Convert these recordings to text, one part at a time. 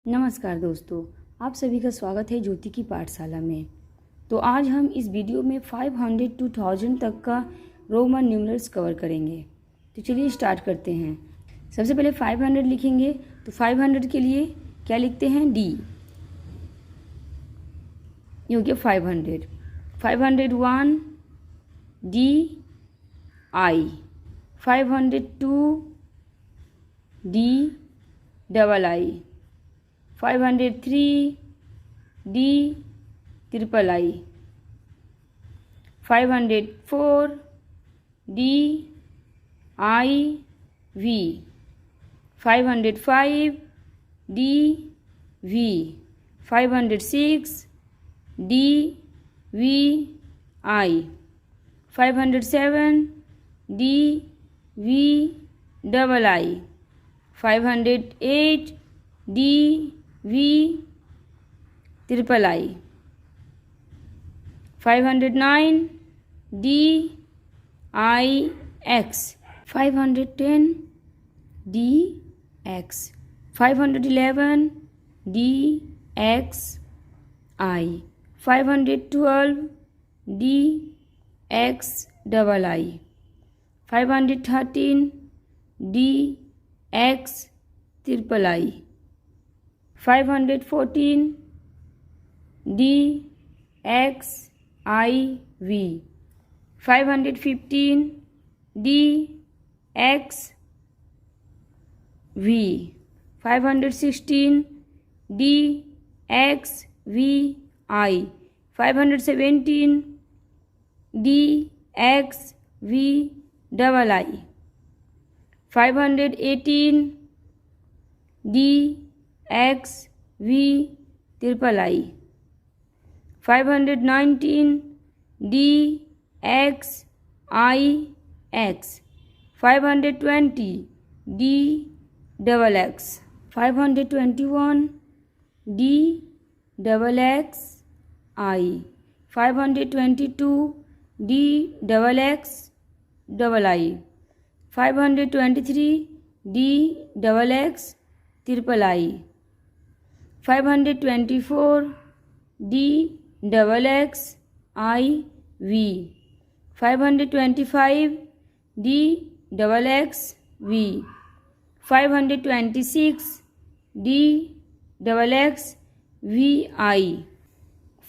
नमस्कार दोस्तों, आप सभी का स्वागत है ज्योति की पाठशाला में। तो आज हम इस वीडियो में 500 to 1000 तक का रोमन न्यूमरल्स कवर करेंगे। तो चलिए स्टार्ट करते हैं। सबसे पहले 500 लिखेंगे, तो 500 के लिए क्या लिखते हैं? डी। ये हो गया 500। 501 D I. 502 D double I. 503 D triple I. 504 D I V. 505 D V. 506 D V I. 507 D V double I. 508 D V triple I. 509 D I X. 510 D X. 511 D X I. 512 D X double I. 513 D X triple I. 514 D X I V. 515 D X V. 516 D X V I. 517 D X V double I. 518 D X V triple I. 519 D X I X. 520 D double X. 521 D double X I. 522 D double X double I. 523 D double X triple I. 524 D double X I V. 525 D double X V. 526 D double X V I.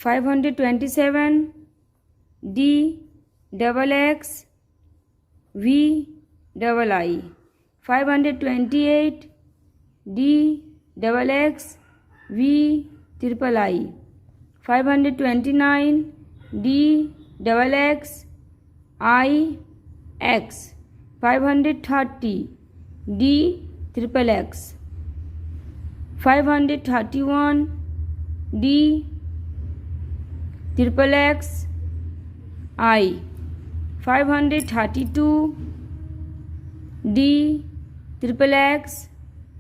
527 D double X V double I. 528 D double X V triple I. 529 D double X I X. 530 D triple X. 531 D triple X I. 532 D triple X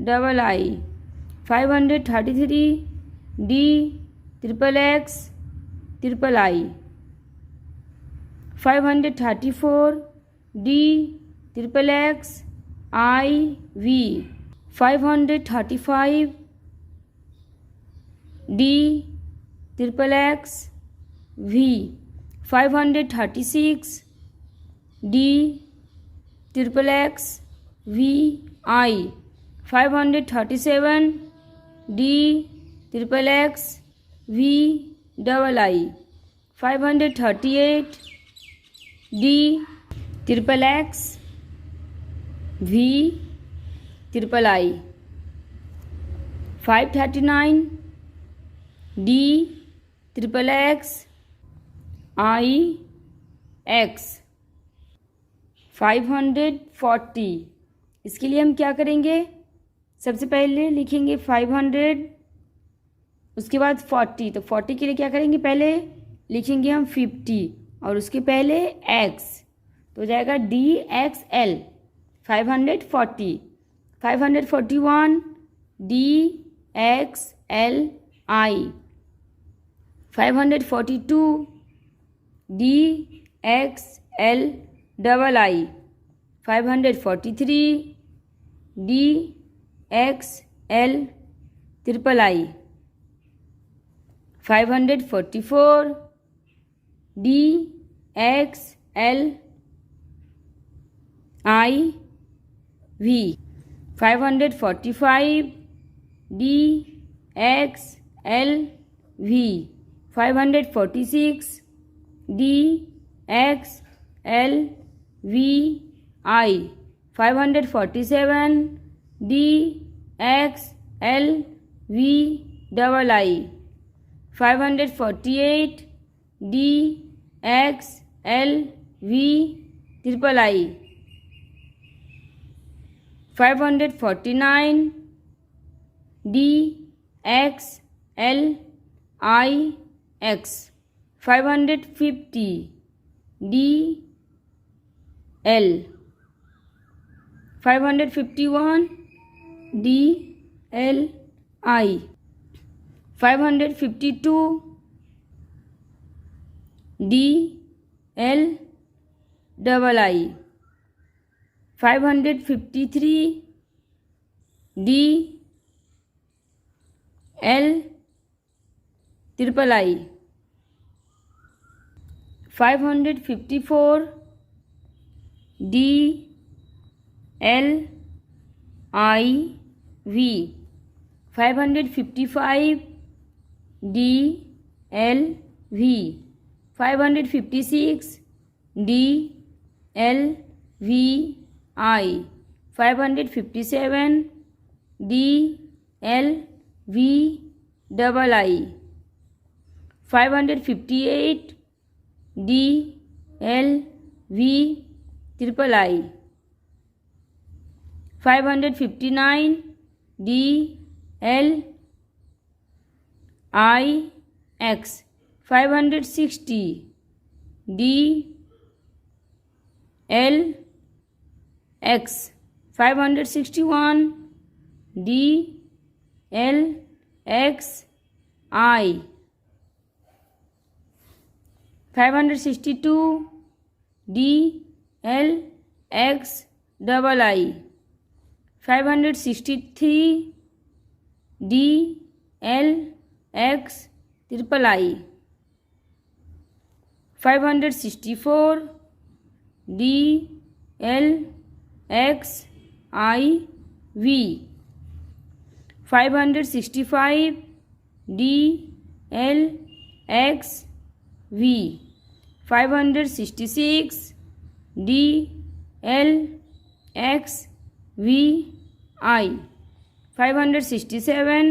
double I. 533 D triple X triple I. 534 D triple X I V. 535 D triple X V. 536 D triple X V I. 537 D triple X V double I. 538 D triple X V triple I. 539 D triple X I X. 540 इसके लिए हम क्या करेंगे? सबसे पहले लिखेंगे 500, उसके बाद 40। तो 40 के लिए क्या करेंगे? पहले लिखेंगे हम 50 और उसके पहले x, तो हो जाएगा D X L. 540। 541 D X L I. 542 D X L double I. 543 D X L triple I. 544 D X L I V. 545 D X L V. 546 D X L V I. 547 D X L V double I. 548 D X L V triple I. 549 D X L I X. 550 D L. 551 D L I. 552 D L double I. 553 D L triple I. 554 D L I V. 555 D L V. 556 D L V I. 557 D L V double I. 558 D L V triple I. 559 D L I X. 560 D L X. 561 D L X I. 562 D L X double I. 563 D L X triple I. 564 D L X I V. 565 D L X V. 566 D L X V I. 567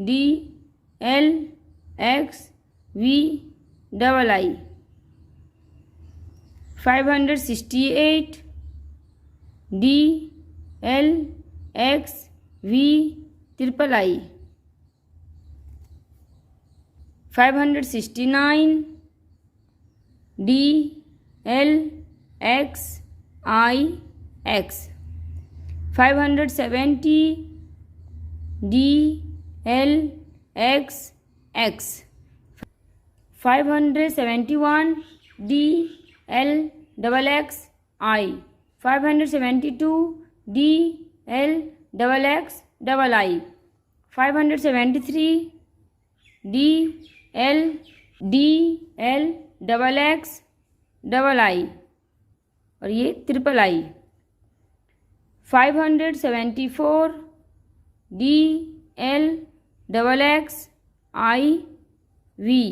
D L X V double I. 568 D L X V triple I. 569 D L X I X. 570 D L X X. 571 D L double X I. 572 D L double X double I. 573 D L double X double I और ये triple I. 574 D L double X I V.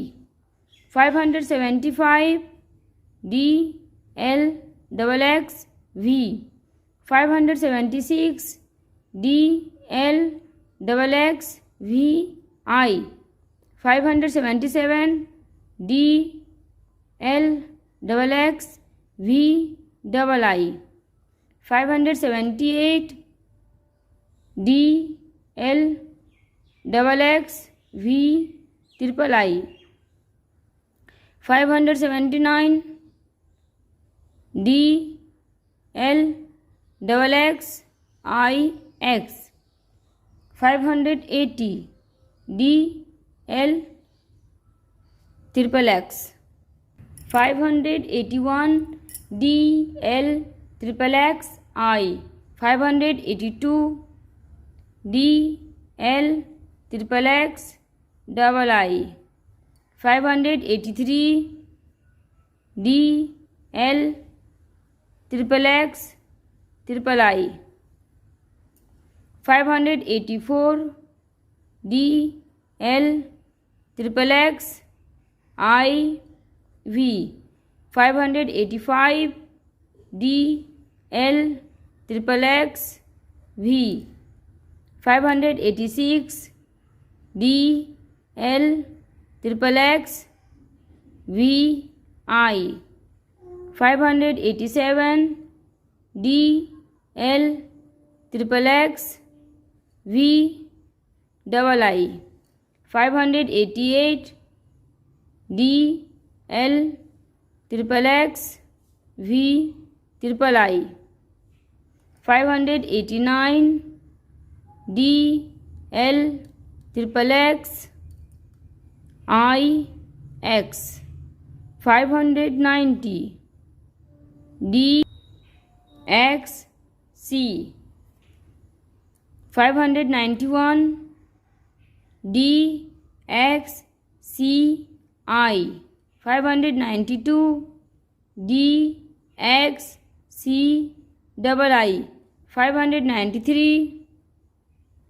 575 D L double X we. 576 D L double X V I. 577 D L double X V double I. 578 D L double X V triple I. 579 D L double X I X. 580 D L triple X. 581 D L triple X I. 582 D L triple X double I. 583 D L triple X triple I. 584 D L triple X I V. 585 D L triple X V. 586 D L triple X V I. 587 D L triple X V double I. 588 D L triple X V triple I. 589 D L triple X I X. 590 D X C. 591 D X C I. 592 D X C double I. 593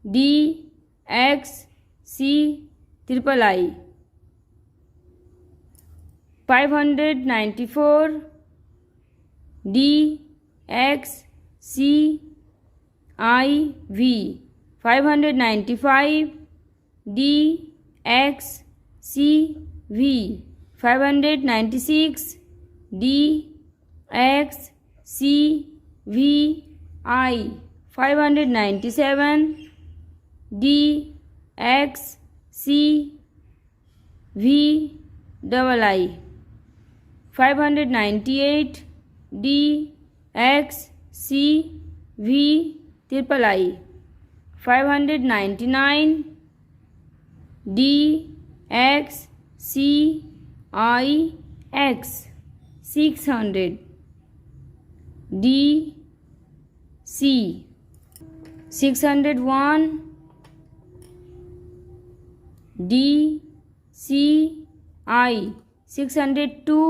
D X C triple I. 594 D X C I V. 595 D X C V. 596 D X C V I. 597 D X C V double I. 598 D X C V triple I. 599 D X C I X. 600 D C. 601 D C I. 602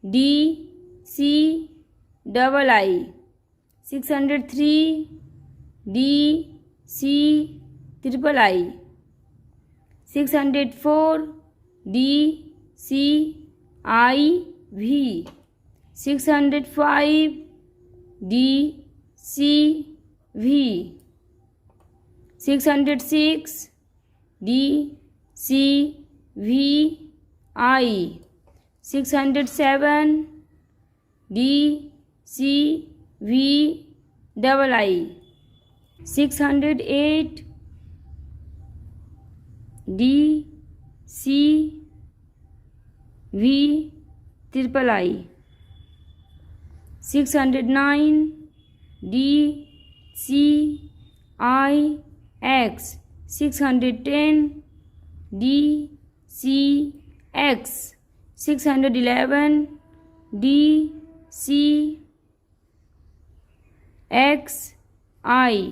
D C double I. 603 D C triple I. 604 D C I V. 605 D C V. 606 D C V I. 607 D C V double I. 608 D C V triple I. 609 D C I X. 610 D C X. 611 D C X I.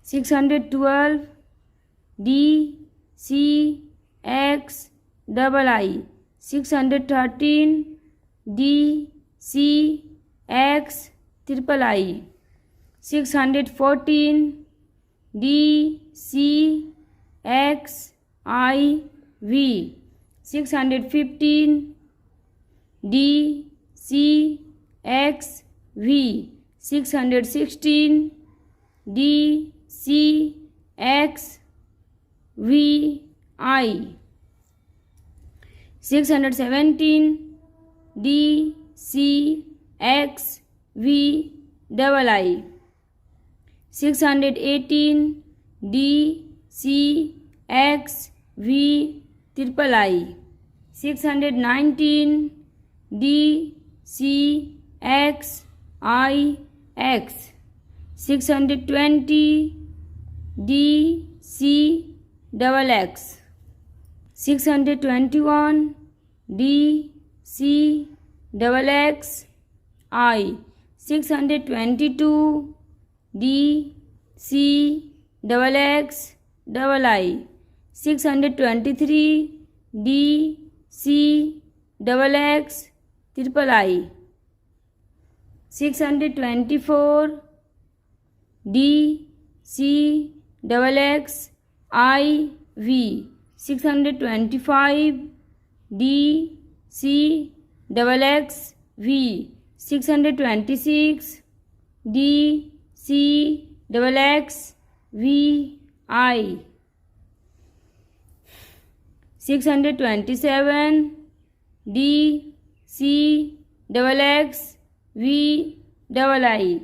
612 D C X double I. 613 D C X triple I. 614 D C X I V. 615 D C X V. 616 D C X V I. 617 D C X V double I. 618 D C X V triple I. 619 D C X I X. 620 D C double X. 621 D C double X I. 622 D C double X double I, 623 D C double X triple I, 624 D C double X I V, 625 D C double X V, 626 D C double X V I, 627 D C double X V double I,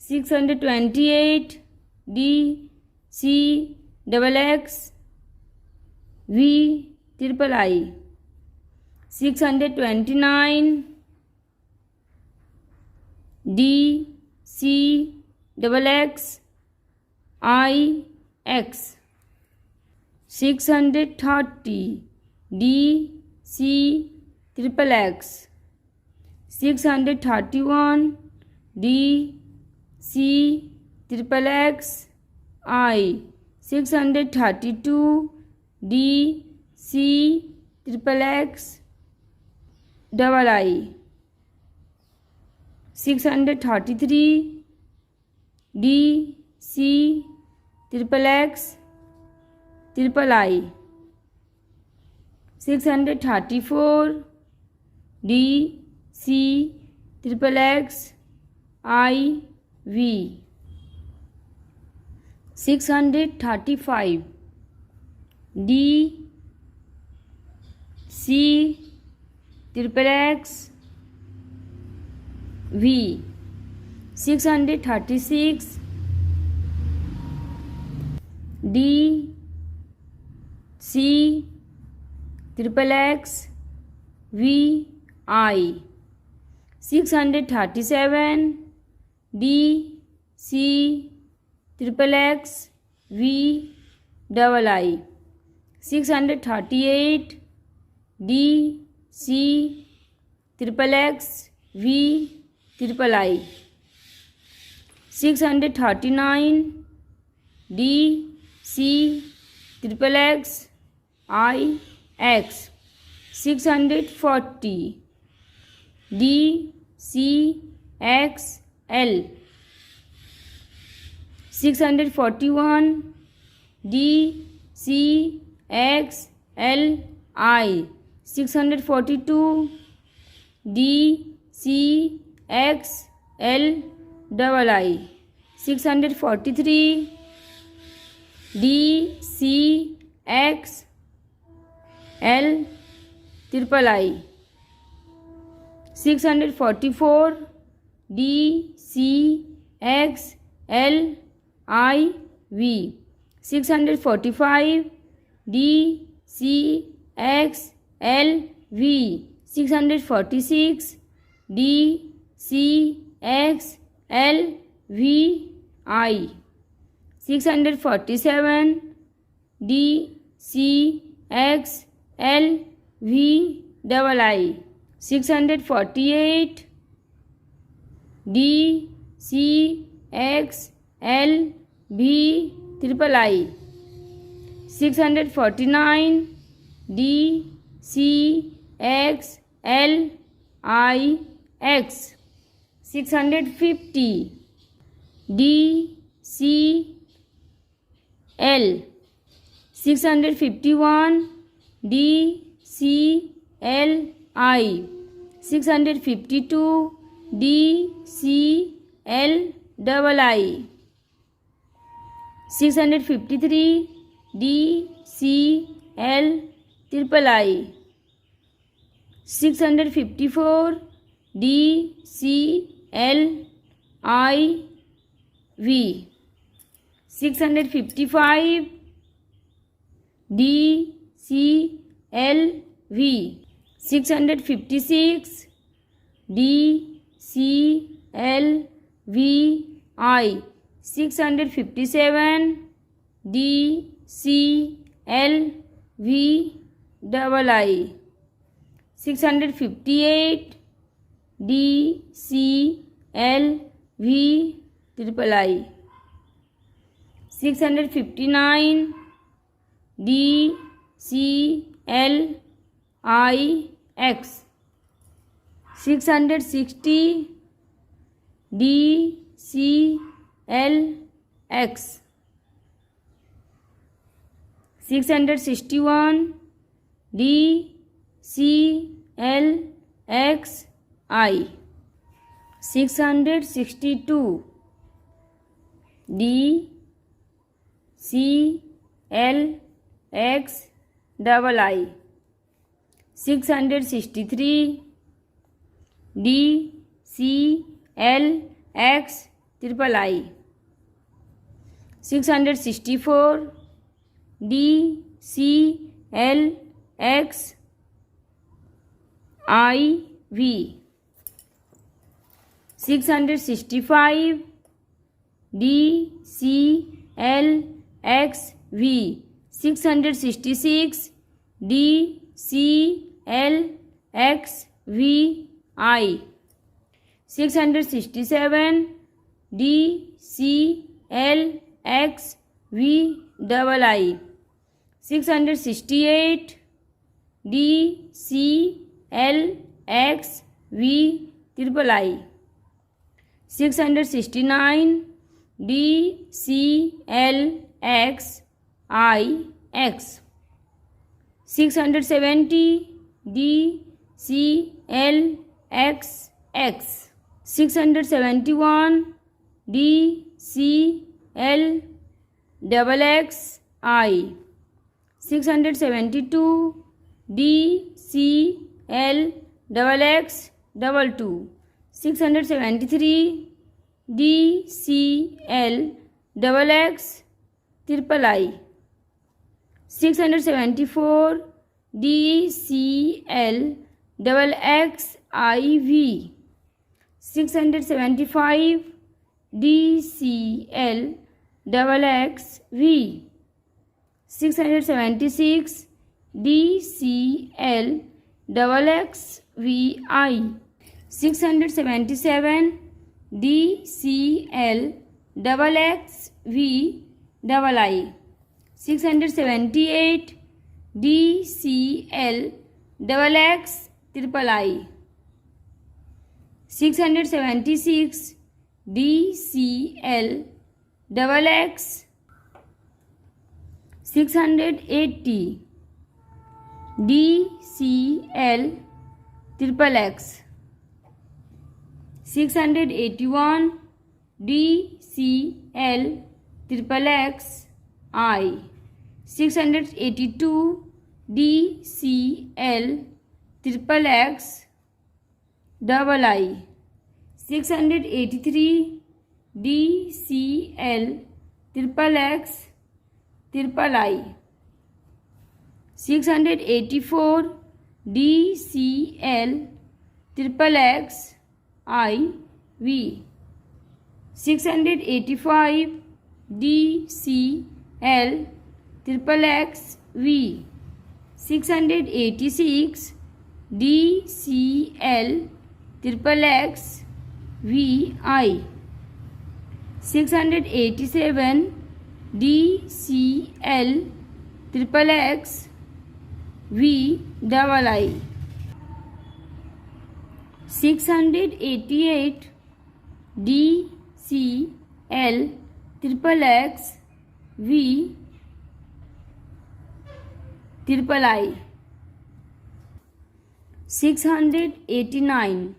628 D C double X V triple I, 629 D C double X I X, 630 D C triple X, 631 D C triple X I, 632 D C triple X double I, 633 D C triple X triple I, 634 D C triple X I V, 635 D C triple X V, 636 D C triple X V I, 637 D C triple X V double I, 638 D C triple X V triple I, 639 D C triple X I X, 640 D C X L, 641 D C X L I, 642 D C X L double I, 643 D C X L triple I, 644 D C X L I V, 645 D C X L V, 646 D C X L V I, 647 D C X L V double I, 648 D C X L V triple I, 649 D C X L I X, 650 D C L, 651 D C L I, 652 D C L double I, 653 D C L triple I, 654 D C L I V, 655 D C L V, 656 D C L V I, 657 D C L V double I, 658 D C L V triple I, 659 DCLIX 660 DCLX 661 DCLXI 662 DCLXII 663 DCLXIII 664 DCLXIV 665 DCLXV 666 DCLXVI 667 DCLXVII 668 DCLXVIII 669 DCLXIX 670 DCLXX 671 DCLXXI 672 DCLXXII 673 DCLXXIII 674 DCLXXIV 675 DCLXXV 676 DCLXXVI 677 DCLXXVII 678 DCLXXIII 676 DCLXX 680 DCLXXX 681 DCLXXXI 682 DCLXXXII 683 DCLXXXIII 684 DCLXXXIV 685 DCLXXXV 686 DCLXXXVI 687 DCLXXXVII 688 DCLXXXVIII 689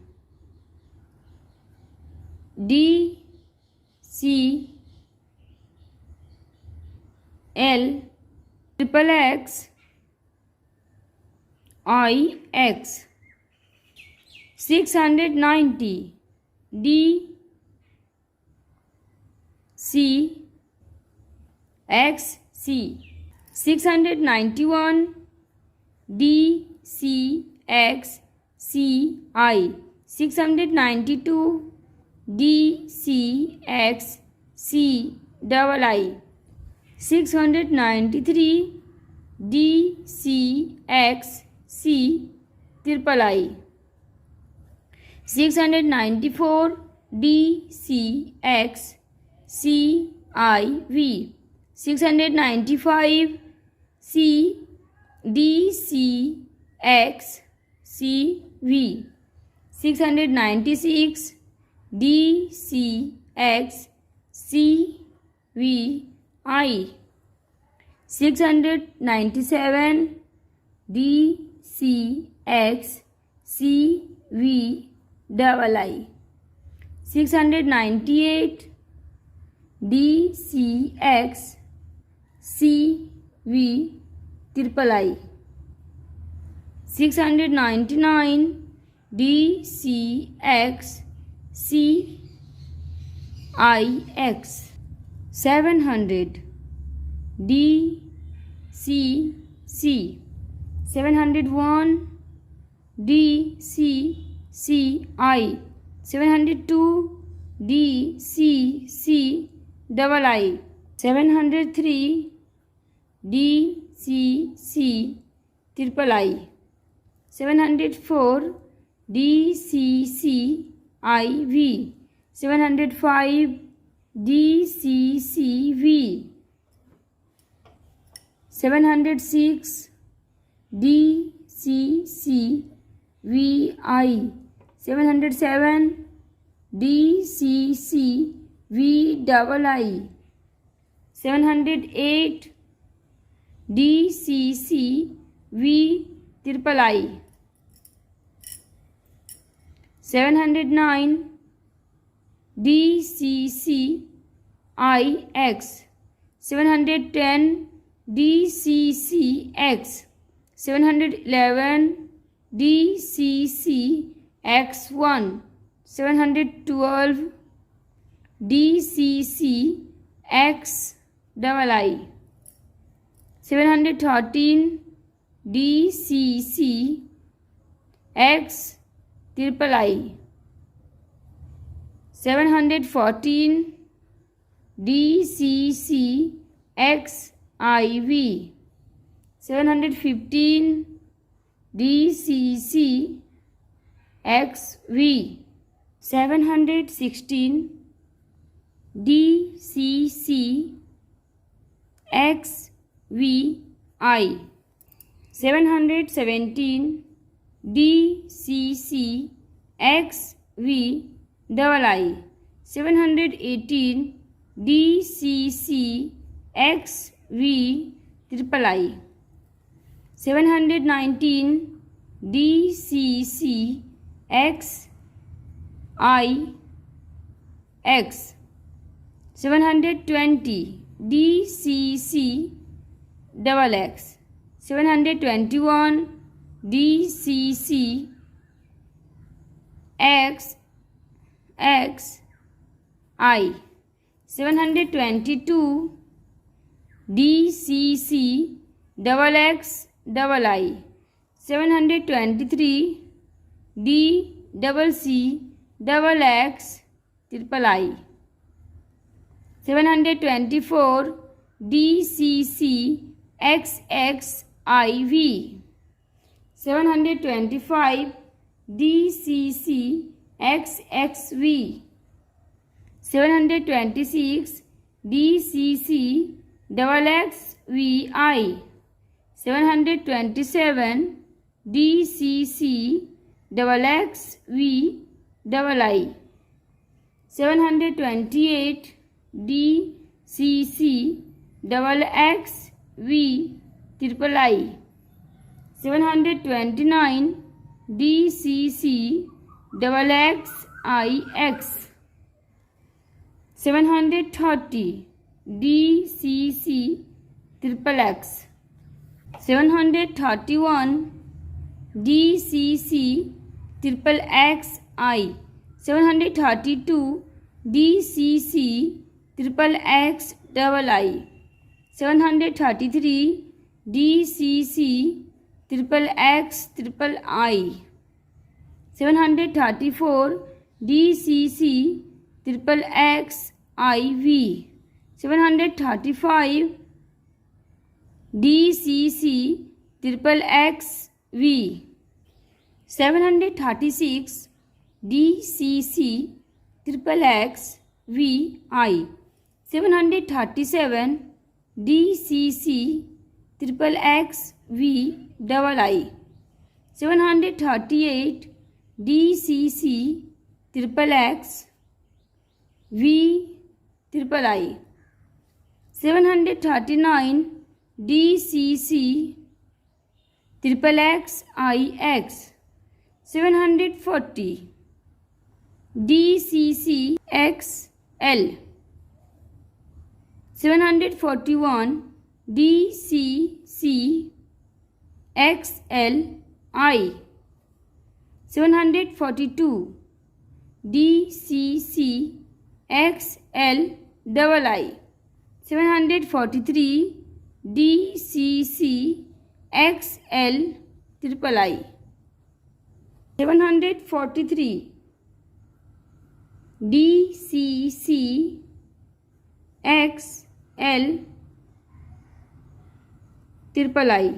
DCLXXIX 690 DCXC 691 DCXCI 692 DCXCII 693 DCXCIII 694 DCXCIV 695 C D C X C V 696 D C X C V I 697 D C X C V double I 698 D C X C V triple I 699 D C X C I X 700 D C C 701 D C C I 702 D C C double I 703 D C C triple I 704 D C C I V 705 D C C V 706 D C C V I 707 D C C V double I 708 D C C V triple I 709 D C C I X 710 D C C X 711 D C C X1 712 D C C X double I 713 D C C X triple I 714 D C C X I V 715 D C C X V 716 D C C X V I 717 D C C X V double I 718 D C C X V triple I 719 D C C X I X 720 D C C double X 721 D C C X X I 722 D C C double X double I 723 D double C double X triple I 724 D C C X X I V 725 D C C X X V 726 D C C double X V I 727 D C C double X V double I 728 D C C double X V triple I 729 D C C double X I X 730 D C C triple X 731 D C C triple X I 732 D C C triple X double I 733 D C C triple X triple I 734 D C C triple X I V 735 D C C triple X V 736 D C C triple X V I 737 D C C triple X V double I. 738 D C C triple X V triple I. 739 D C C triple X I X. 740 D C C X L. 741 D C C X L I. 742 D C C X L double I. 743 D C C X L triple I. 743 D C C X L triple I.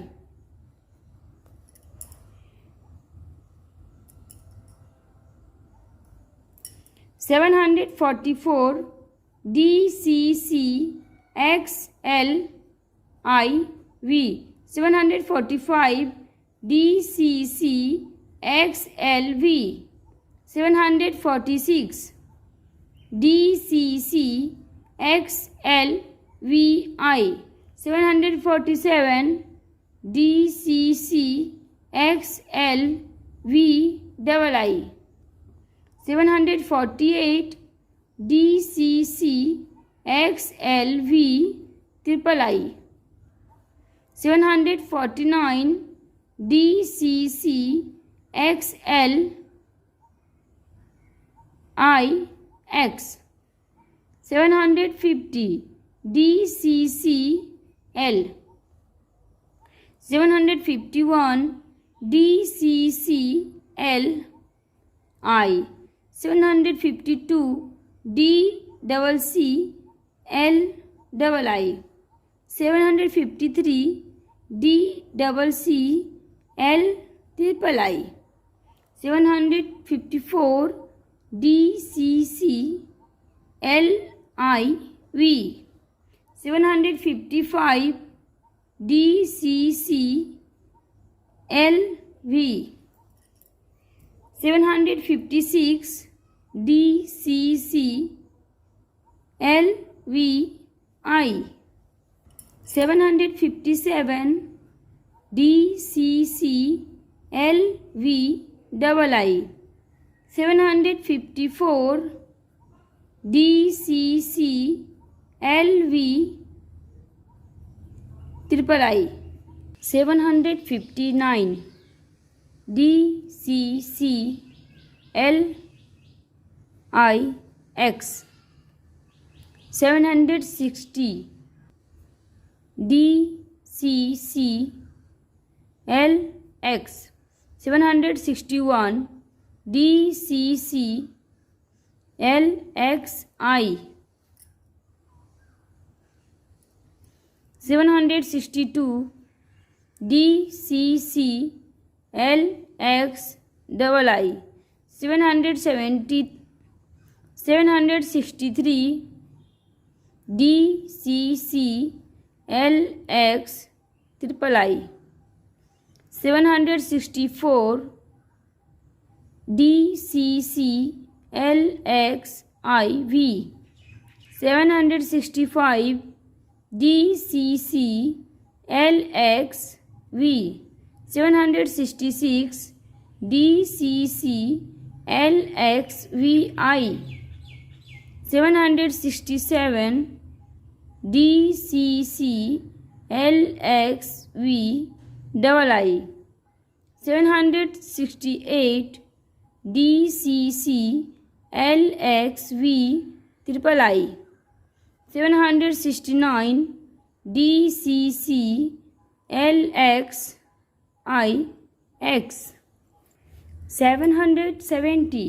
744 D C C X L I we. 745 D C C X L V. 746 D C C X L V I. 747 D C C X L V double I. 748 D C C X L V triple I. 749 D C C X L I X. 750 D C C L. 751 D C C L I. 752 D double C L double I. 753 D double C L triple I. 754 D C C L I V. 755 D C C L V. 756 D C C L V I. 757 D C C L V double I. 754 D C C L V triple I. 759 D C C L I X. 760 D C C L X. 761 D C C L X I. 762 D C C L X double I. 763 D C C L X triple I. 764 D C C L X I V. 765 D C C L X V. 766 D C C L X V I. 767 D C C L X V double I. 768 D C C L X V triple I. 769 D C C L X I X. 770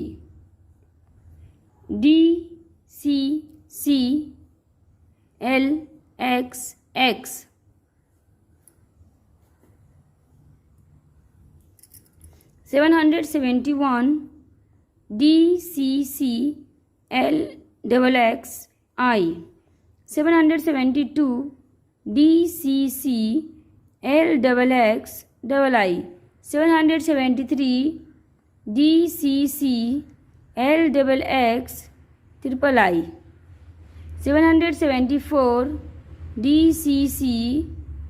D C C L X X. 771 D C C L double X I. 772 D C C LXXII 773 DCC LXXIII 774 DCC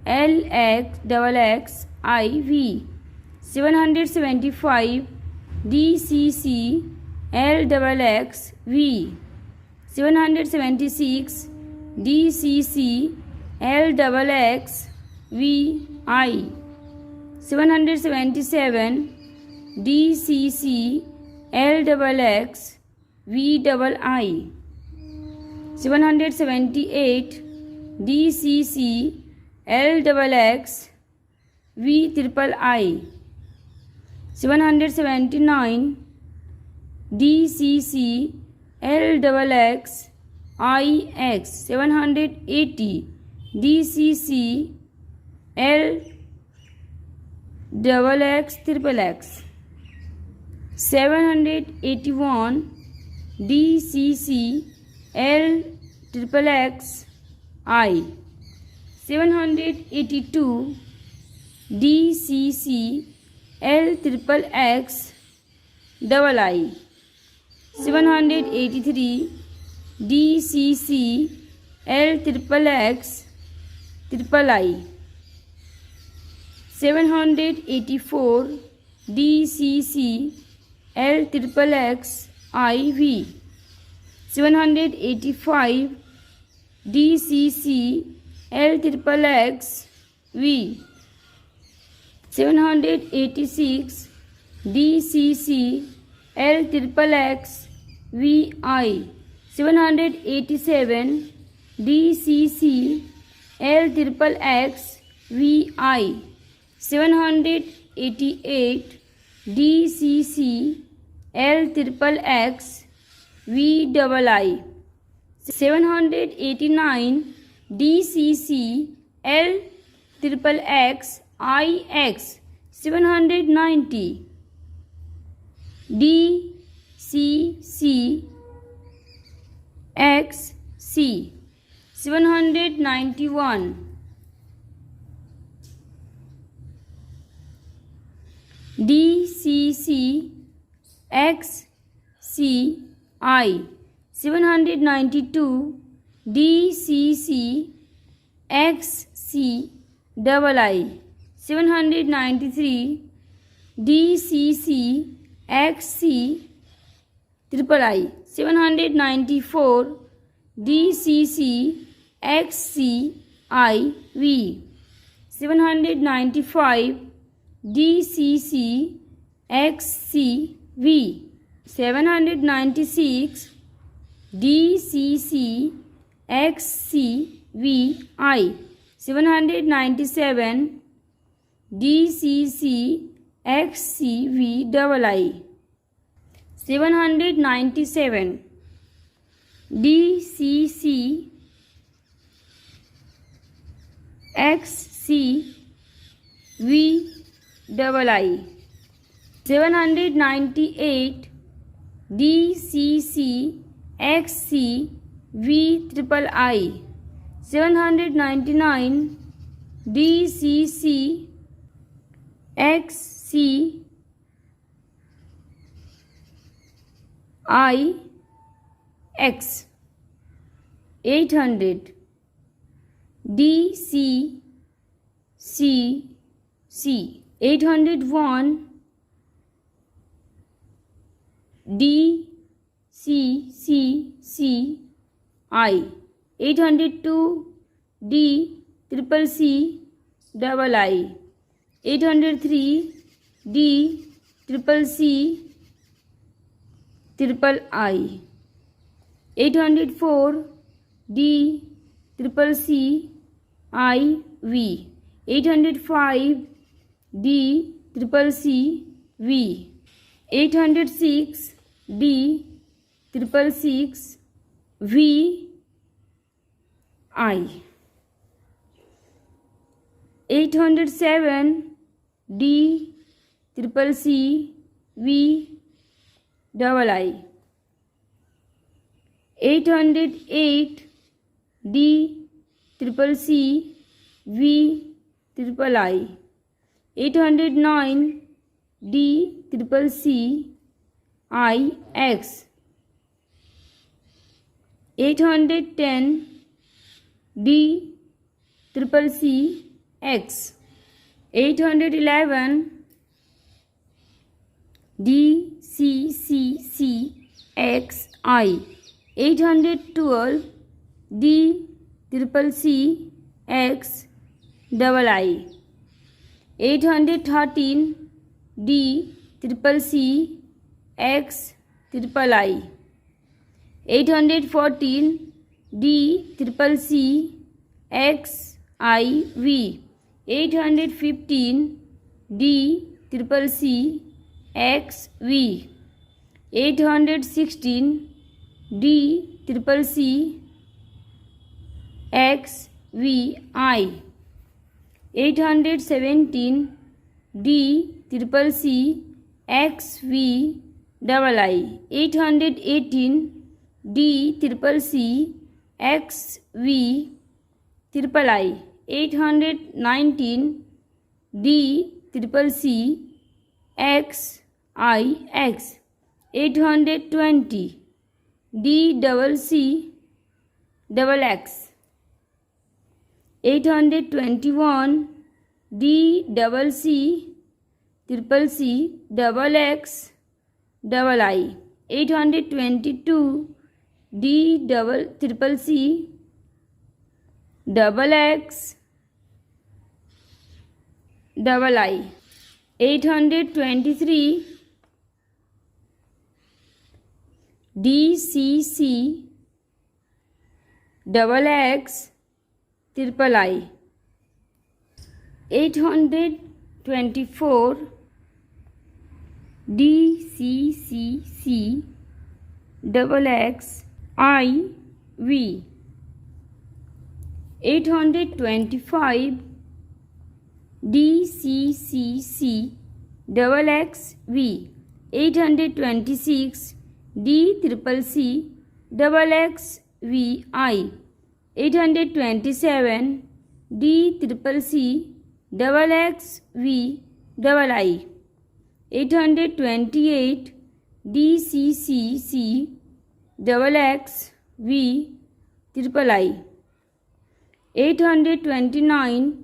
LXXIV 775 DCC LXXV 776 DCC LXXVI 777 DCC LXXVII 778 DCC LXXVIII 779 DCC LXXIX 780 DCC LXXXXX 781 DCC LXXXI 782 DCC LXXXII 783 DCC LXXXIII 784 DCC LXXXIV 785 DCC LXXXV 786 DCC LXXXVI 787 DCC LXXXVI 788 DCC LXXXVII 789 DCC LXXXIX 790 DCC XC 791 DCC XCI 792 DCC XCII 793 DCC XCIII 794 DCC XCIV 795 DCC XCV 796 DCC XCVI 797 DCC XCVII 797 DCC XCVII 798 DCC XCVIII 799 DCC XCIX 800 DCCC 801 DCCCI 802 DCCCII 803 DCCCIII 804 DCCCIV 805 DCCCV 806 DCCCVI 807 DCCCVII 808 DCCCVII triple I. 809 D triple C I X. 810 D triple C X. 811 D C C C X I. 812 D triple C X double I. 813 D triple C X triple I. 814 D triple C X I V. 815 D triple C X V. 816 D triple C X V I. 817 D triple C X V double I. 818 D triple C X V triple I. 819 D triple C X I X. 820 D double C double X. 821 D double C triple C double X double I. 822 D double triple C double X double I. 823 D C C double X triple I. 824 D C C C double X I V. 825 D C C C double X V. 826 D triple C double X V I. 827 D triple C double X V double I. 828 D C C C double X V triple I. 829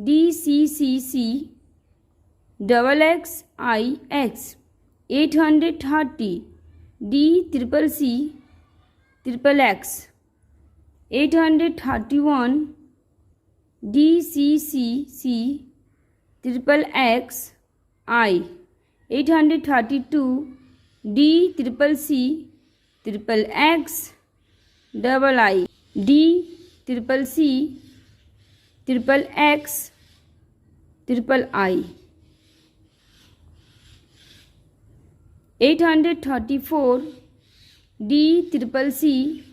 D C C C double X I X. 830 D triple C triple X. 831 D C C C triple X I. 832 D triple C triple X double I. D triple C triple X triple I. 834 D triple C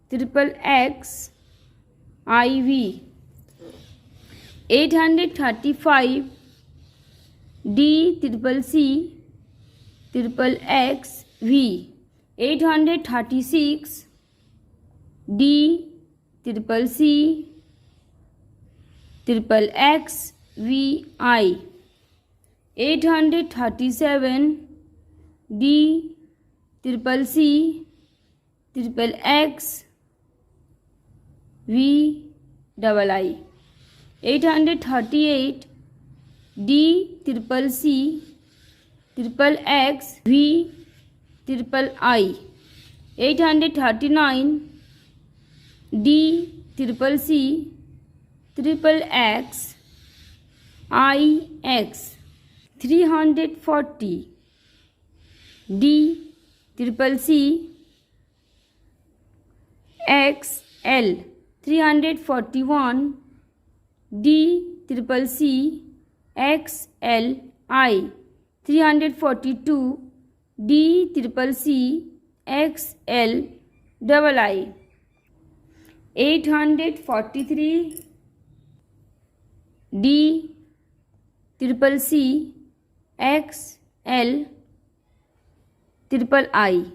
triple X I V. 835 D triple C triple X V. 836 D triple C triple X V I. 837 D triple C triple X V double I. 838 D triple C triple X V triple I. 839 D triple C triple X I X. 340 D triple C X L. 341 D triple C X L I. 342 D triple C X L double I. 843 D triple C X L triple I.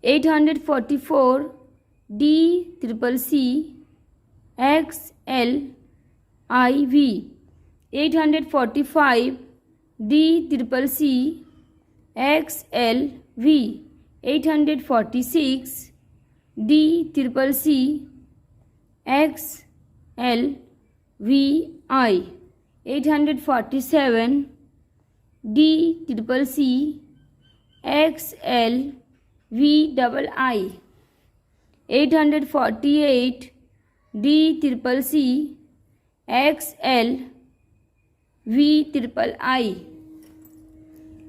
844 D triple C X L IV, 845 DCCC XLV, 846 DCCC XLVI, 847 DCCC XLVII, 848 DCCC XLVIII,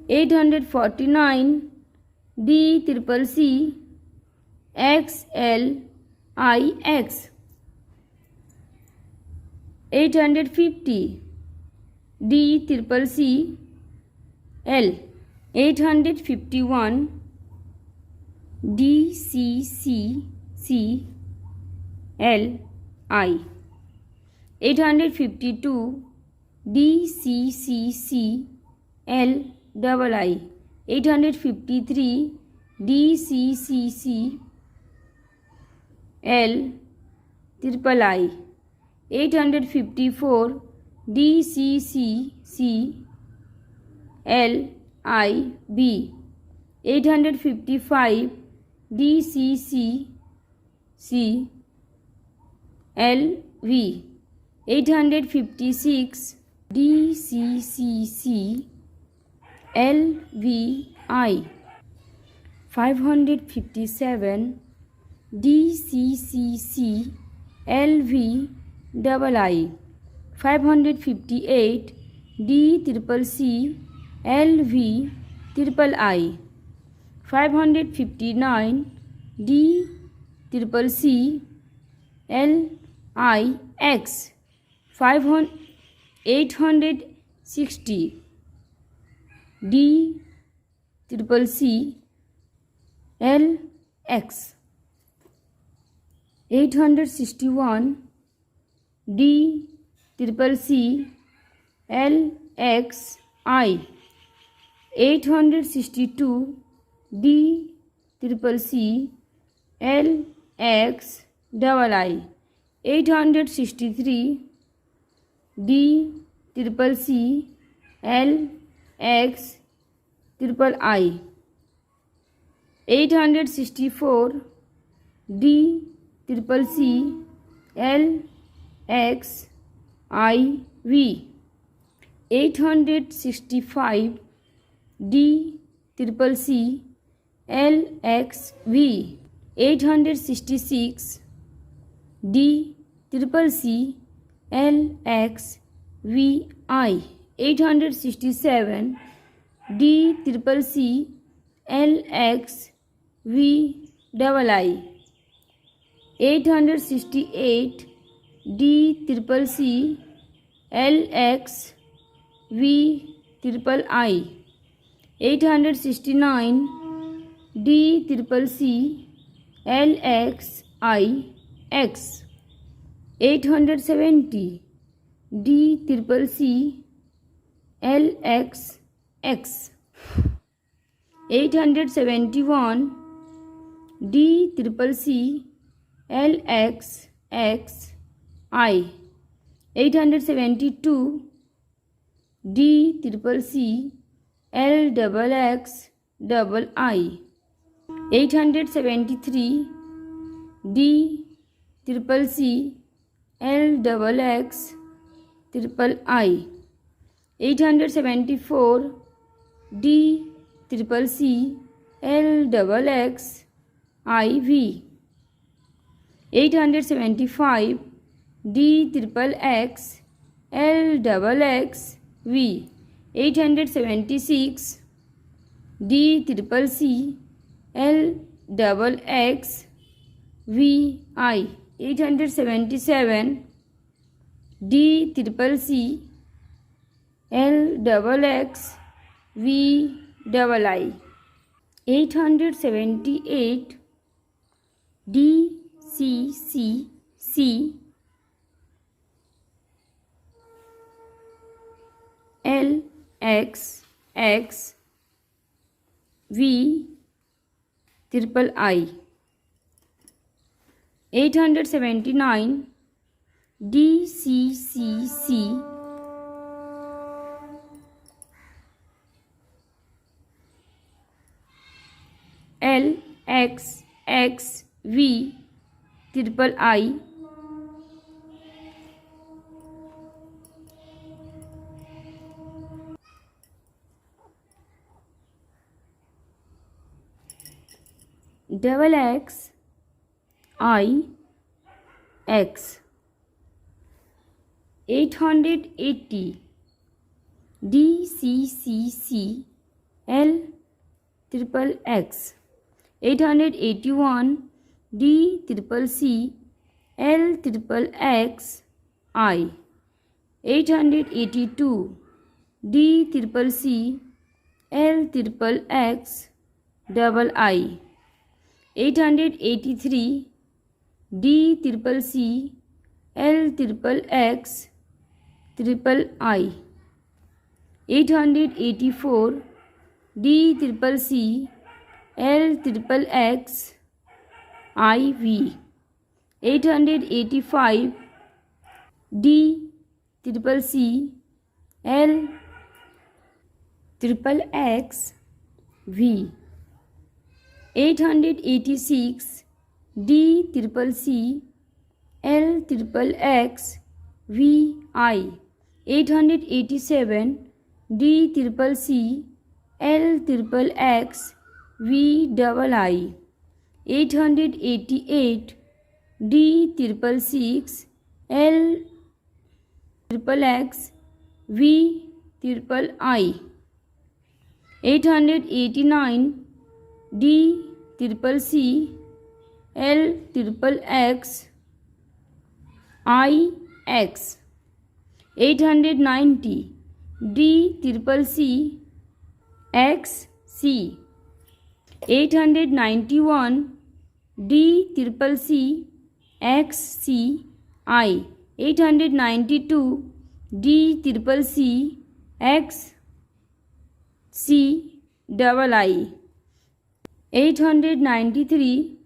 849 DCCC XLIX, 850 DCCC L, 851 DCCC LI, 852 DCCC LII, 853 DCCC LIII, 854 DCCC LIB, 855 DCCC LV, 856 DCCC LVI, 557 DCCC LVII, 558 DCCC LVIII, 559 DCCC LIX, 860 DCCC LX, 861 DCCC LXI, 862 DCCC LXII, 863 DCCC LXIII, 864 DCCC LXIV, 865 DCCC LXV, 866 DCCC LXVI, 867 DCCC LXVII, 868 DCCC LXVIII, 869 DCCC LXIX, 870 DCCC LXX, 871 DCCC LXXI, 872 DCCC LXXII, 873 DCCC LXXIII, 874 DCCC LXXIV, 875 DXXX LXXV, 876 DCCC LXXVI, 877 DCCC LXXVII, 878 DCCC LXXVIII, 879 DCCC LXXV triple I double X I X 880 DCCC L triple X 881 D triple C L triple X I 882 D triple C L triple X double I 883 D triple C L triple X triple I 884 D triple C L triple X IV 885 D triple C L triple X V 886 D triple C L triple X V I 887 D triple C L triple X V double I 888 D triple six L triple X V triple I 889 D triple C L triple X I X 890 D triple C X C 891 D triple C X C I 892 D triple C X C double I 893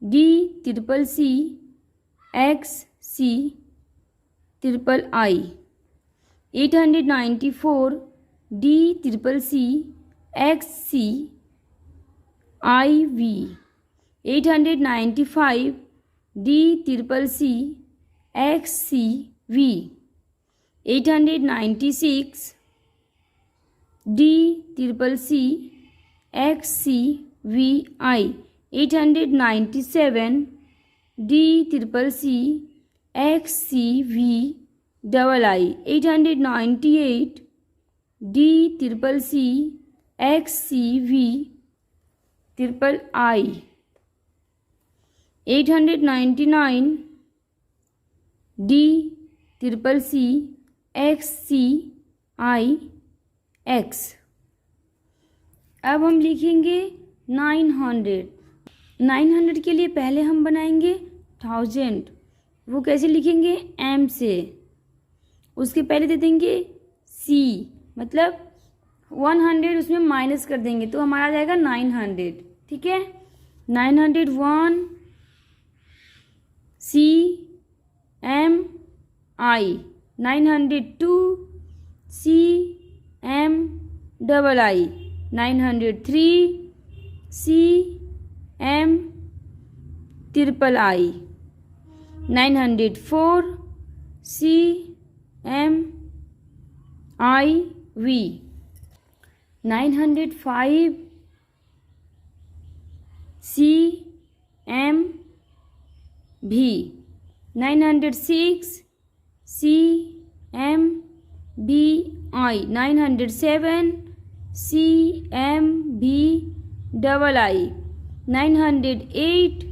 D triple C X C triple I 894 D triple C X C I V 895 D triple C X C V 896 D triple C X C V I 897 D triple C X C V double I 898 D triple C X C V triple I 899 D triple C X C I X। अब हम लिखेंगे 900 के लिए पहले हम बनाएंगे 1000। वो कैसे लिखेंगे? M से। उसके पहले दे देंगे C, मतलब 100 उसमें माइनस कर देंगे तो हमारा आ जाएगा 900। ठीक है, 901 C M I 902 C M double I 903 C M triple I 904 C M I V 905 C M V 906 C M B I 907 C M B double I 908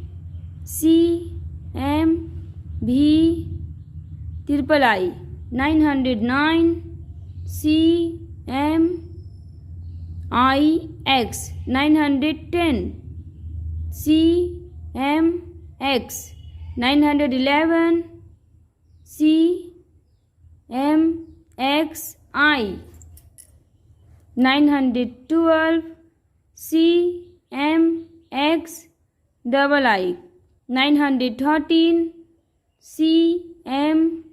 C M B triple I 909 C M I X 910 C M X 911 C M X I 912 C M X double I 913 CMX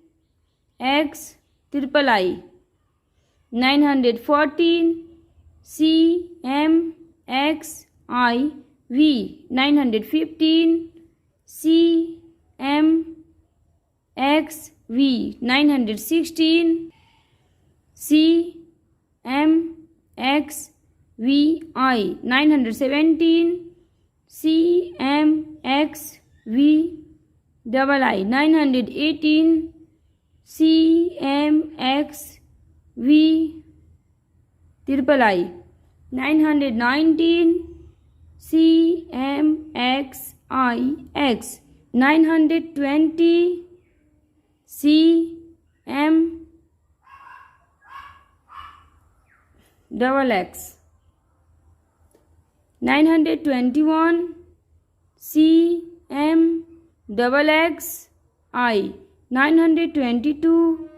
triple I. 914 CMXIV. 915 CMXV. 916 CMXVI. 917 CMXVII. 918 CMXV triple I. 919 CMXIX. 920 CMXX. 921 CMXXI. 922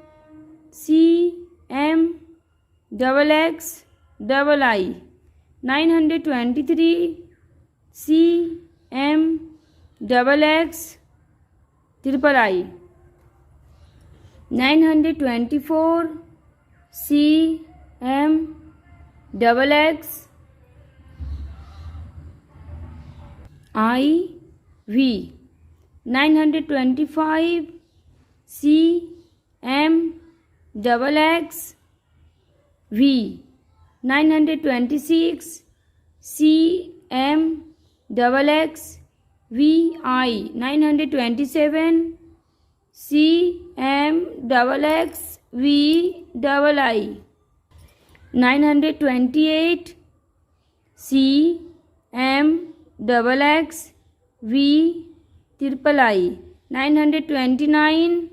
CMXXII. 923 CMXX triple I. 924 CMXX IV. 925 CMXX V. 926 CMXX VI. 927 CMXX VII. 928 CMXX V triple I. 929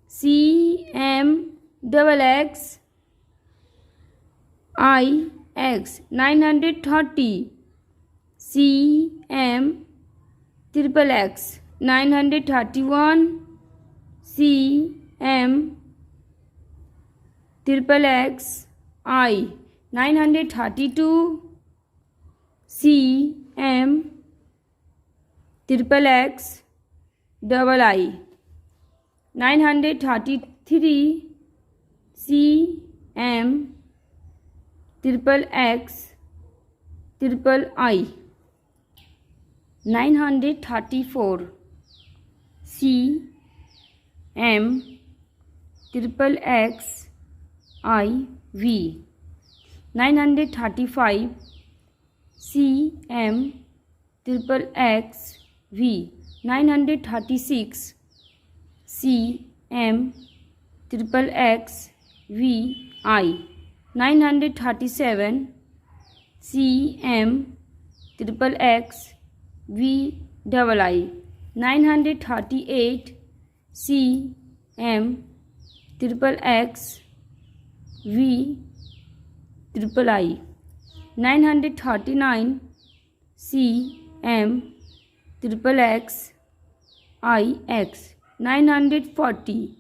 CMXX IX. 930 CM triple X. 931 CM triple X I. 932 CM triple X double I. 933 CM triple X triple I. 934 CM triple X IV. 935 CM triple X V. 936 CM triple X VI. 937 CM triple X VII. 938 CM triple X V triple I. 939 CM triple X IX. 940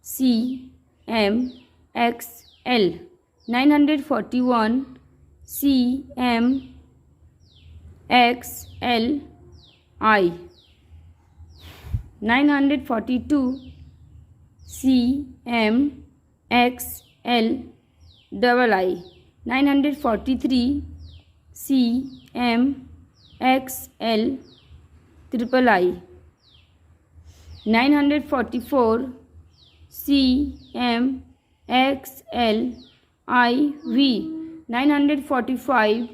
CM XL. 941 CM XL I. 942 CM XL double I. 943 CM XL triple I. 944 CM XL IV. 945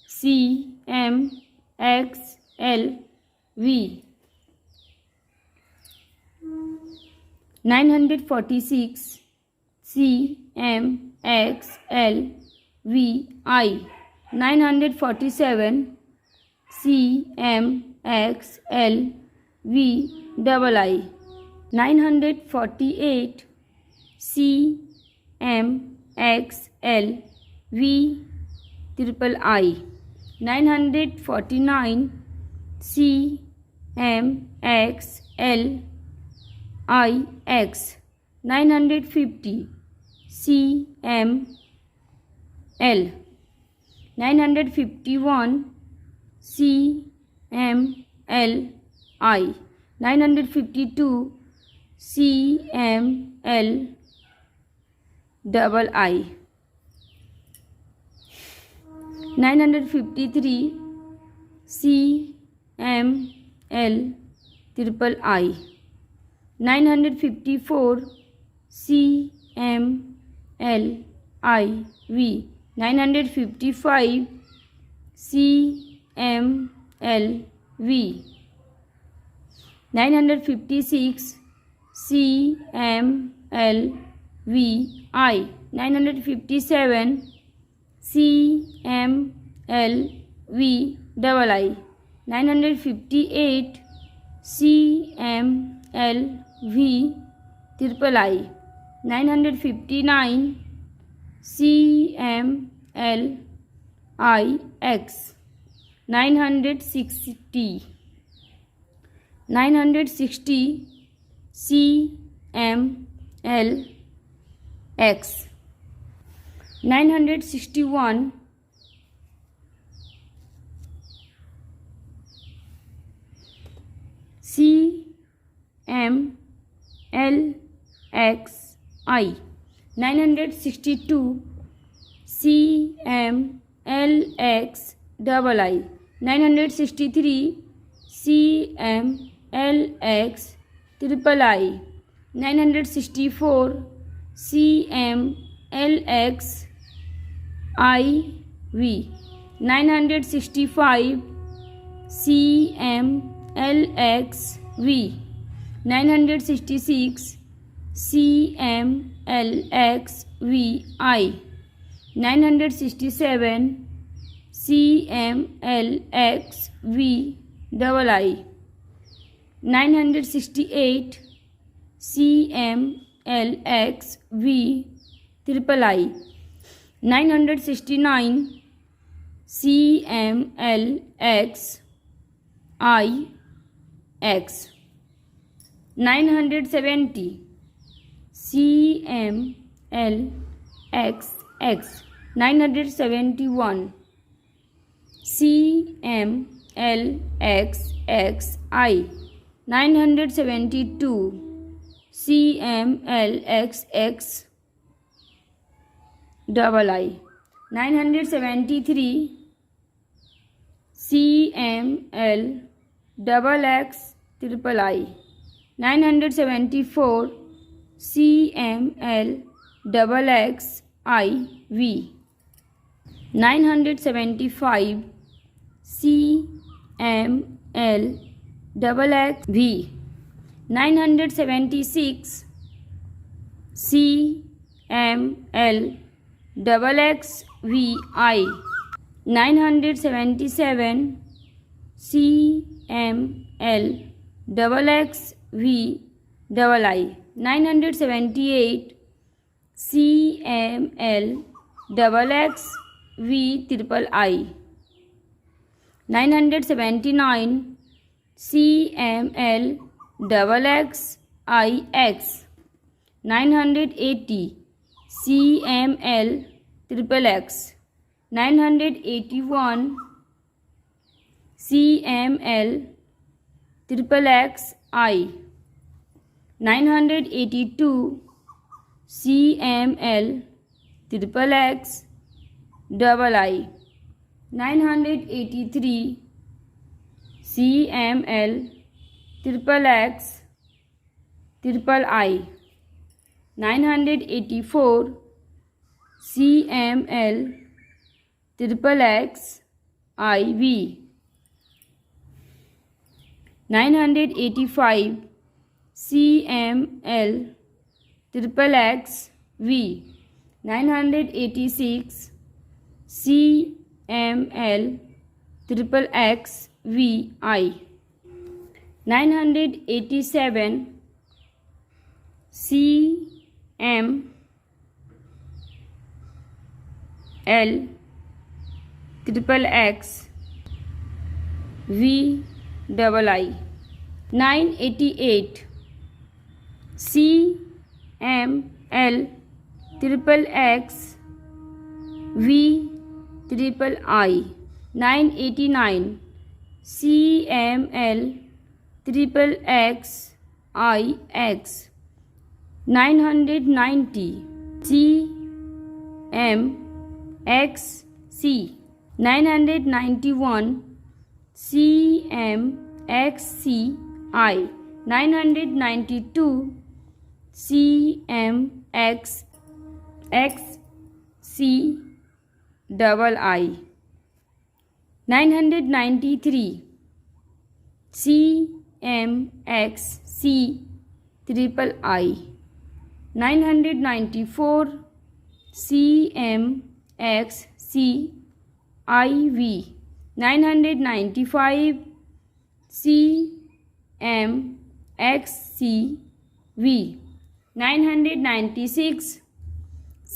CM XL V. 946 CM XL VI. 947 CM XL VII. 948 CM XL V triple I. 949 CM XL IX. 950 CML. 951 CML I. 952 CML double I, 953 CML triple I, 954 CML IV, 955 CML V, 956 CML VI, 957 CML V double I, 958 CML V triple I, 959 CML IX, 960 CML X, 961 CML XI, 962 CML X double I, 963 CML X triple I, 964 CML X IV, 965 CML X V, 966 CML X VI, 967 CML X V double I, 968 CML X V triple I, 969 CML X IX, 970 CML XX, 971 CML XXI, 972 CML XX double I, 973 CML double X triple I, 974 CML double X IV, 975 CML double X V, 976 CML double X VI, 977 CML double X V double I, 978 CML double X V triple I, 979 CML double X IX, 980 CML triple X, 981 CML triple X I, 982 CML triple X double I, 983 CML triple X triple I, 984 CML triple X IV, 985 CML triple X V, 986 CML triple X VI, 987 CML triple X V double I, 988 CML triple X V triple I, 989 CML triple X I X 990 C M X C 991 C M X C I 992 C M X X C double I 993 C M X C triple I 994 C M X C I V 995 C M X C V 996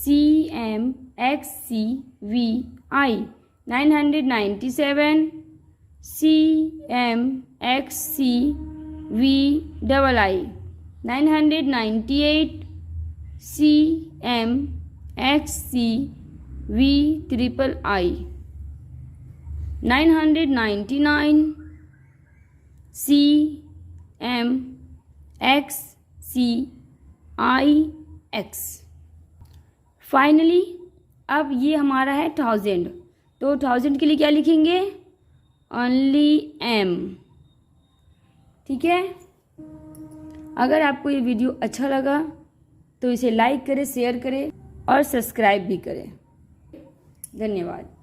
C M X C V I 997 C M X C V double I 998 C M X C V triple I 999 C M X C I x. Finally अब ये हमारा है 1000, तो 1000 के लिए क्या लिखेंगे? Only M. ठीक है, अगर आपको ये वीडियो अच्छा लगा तो इसे लाइक करें, शेयर करें और सब्सक्राइब भी करें। धन्यवाद।